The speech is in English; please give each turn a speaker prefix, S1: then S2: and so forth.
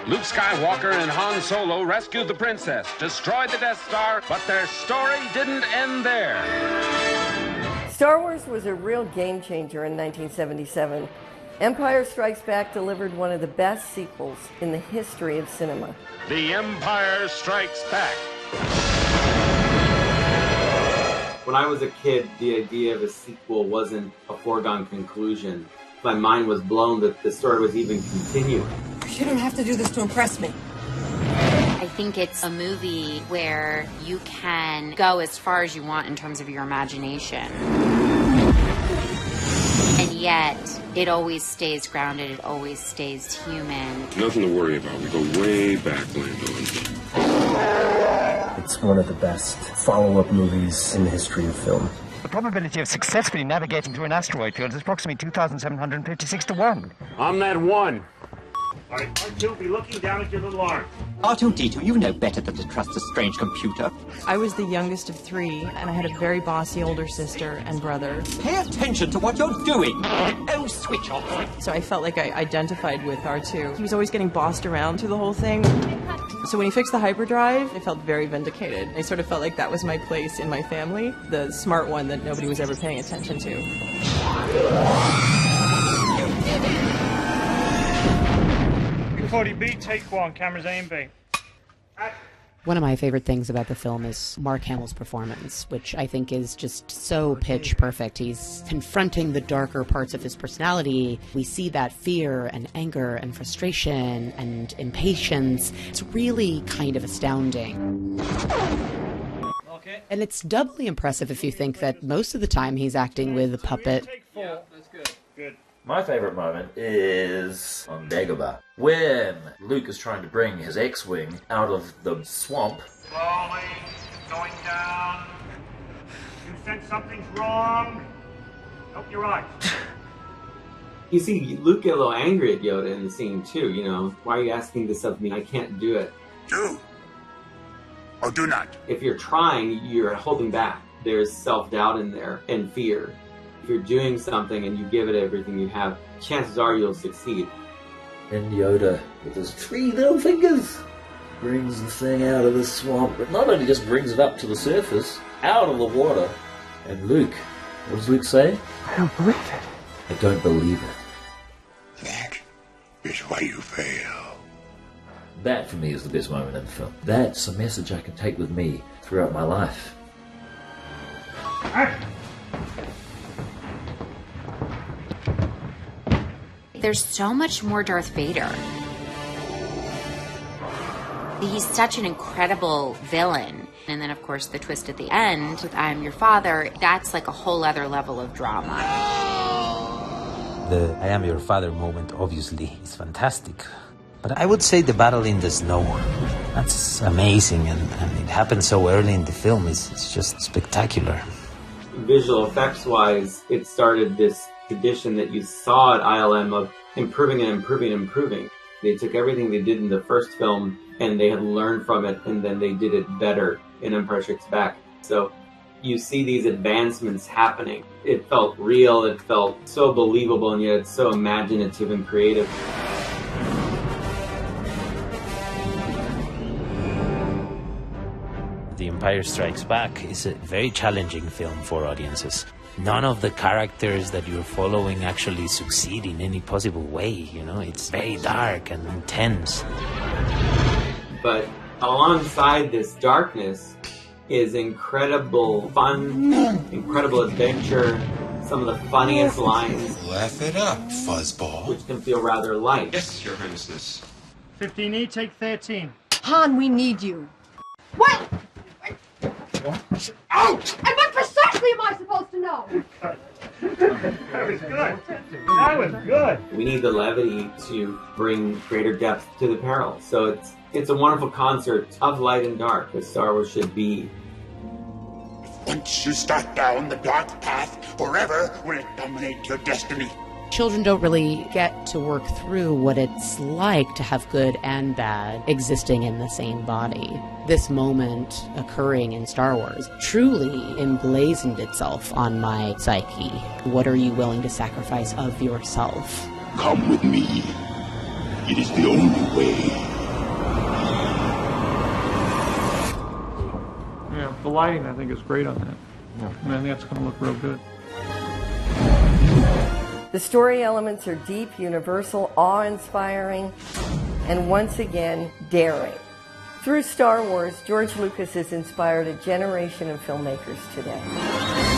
S1: Luke Skywalker and Han Solo rescued the princess, destroyed the Death Star, but their story didn't end there.
S2: Star Wars was a real game changer in 1977. Empire Strikes Back delivered one of the best sequels in the history of cinema.
S1: The Empire Strikes Back.
S3: When I was a kid, the idea of a sequel wasn't a foregone conclusion. My mind was blown that the story was even continuing.
S4: You don't have to do this to impress me.
S5: I think it's a movie where you can go as far as you want in terms of your imagination. And yet, it always stays grounded, it always stays human.
S6: Nothing to worry about. We go way back, Lando.
S7: It's one of the best follow-up movies in the history of film.
S8: The probability of successfully navigating through an asteroid field is approximately 2,756 to 1.
S1: I'm that one.
S9: All right, R2, be looking down at your little arm.
S10: R2-D2, you know better than to trust a strange computer.
S11: I was the youngest of three, and I had a very bossy older sister and brother.
S10: Pay attention to what you're doing. Oh, switch off.
S11: So I felt like I identified with R2. He was always getting bossed around through the whole thing. So when he fixed the hyperdrive, I felt very vindicated. I sort of felt like that was my place in my family, the smart one that nobody was ever paying attention to.
S9: 40B, take one, camera's aim B.
S12: One of my favorite things about the film is Mark Hamill's performance, which I think is just so pitch perfect. He's confronting the darker parts of his personality. We see that fear and anger and frustration and impatience. It's really kind of astounding.
S9: Okay.
S12: And it's doubly impressive if you think that most of the time he's acting with a puppet.
S9: Yeah, that's good. Good.
S13: My favourite moment is on Dagobah, when Luke is trying to bring his X-Wing out of the swamp.
S9: Slowly, going down. You sense something's wrong. Open your eyes.
S3: You see Luke get a little angry at Yoda in the scene too, you know. Why are you asking this of me? I can't do it.
S14: Do. Or do not.
S3: If you're trying, you're holding back. There's self-doubt in there and fear. If you're doing something and you give it everything you have, chances are you'll succeed.
S13: And Yoda, with his 3 little fingers, brings the thing out of the swamp. But not only just brings it up to the surface, out of the water. And Luke, what does Luke say?
S7: I don't believe it.
S13: I don't believe it.
S14: That is why you fail.
S13: That, for me, is the best moment in the film. That's a message I can take with me throughout my life.
S5: There's so much more Darth Vader. He's such an incredible villain. And then, of course, the twist at the end with I am your father, that's like a whole other level of drama.
S15: The I am your father moment, obviously, is fantastic. But I would say the battle in the snow, that's amazing. And it happened so early in the film. It's just spectacular.
S3: Visual effects-wise, it started this tradition that you saw at ILM of improving and improving and improving. They took everything they did in the first film and they had learned from it, and then they did it better in Empire Strikes Back. So you see these advancements happening. It felt real, it felt so believable, and yet it's so imaginative and creative.
S15: The Empire Strikes Back is a very challenging film for audiences. None of the characters that you're following actually succeed in any possible way, you know? It's very dark and intense.
S3: But alongside this darkness is incredible fun, incredible adventure, some of the funniest lines.
S14: Laugh it up, fuzzball.
S3: Which can feel rather light.
S14: Yes, Your Highness.
S9: 15E, take 13.
S4: Han, we need you.
S16: What?
S14: Out!
S16: And what precisely am I supposed to know?
S9: That was good. That was good.
S3: We need the levity to bring greater depth to the peril. So it's a wonderful concert of light and dark, as Star Wars should be.
S14: Once you start down the dark path, forever will it dominate your destiny.
S12: Children don't really get to work through what it's like to have good and bad existing in the same body. This moment occurring in Star Wars truly emblazoned itself on my psyche. What are you willing to sacrifice of yourself?
S14: Come with me. It is the only way.
S17: The lighting, I think, is great on that. Yeah. And I think that's going to look real good.
S2: The story elements are deep, universal, awe-inspiring, and once again, daring. Through Star Wars, George Lucas has inspired a generation of filmmakers today.